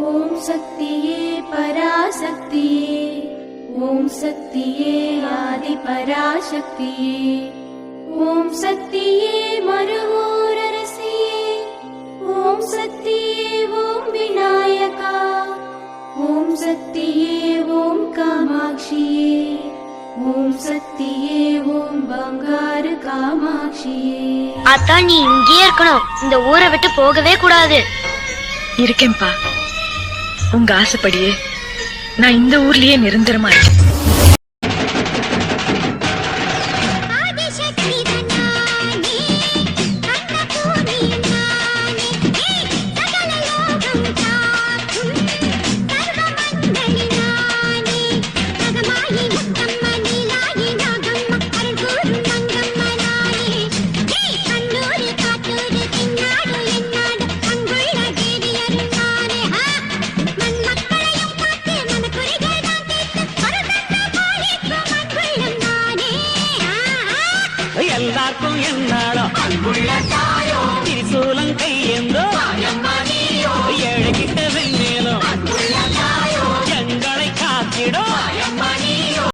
ஓம் சக்தியே பராசக்தியே, ஓம் சக்தியே ஆதி பராசக்தியே, ஓம் சக்தியே மருவூரரசியே, ஓம் சக்தியே ஓம் விநாயகா, ஓம் சக்தியே ஓம் காமாட்சியே, ஓம் சக்தியே ஓம் பங்காரு காமாட்சியே. அத்தா, நீ இங்கேயே இருக்கணும், இந்த ஊரை விட்டு போகவே கூடாது. இருக்கேன்பா, உங்க ஆசைப்படியே நான் இந்த ஊர்லயே நிரந்தரமா இருக்கேன். எல்லாருக்கும் என்னாலும் திரிசூலம் கையேந்தோ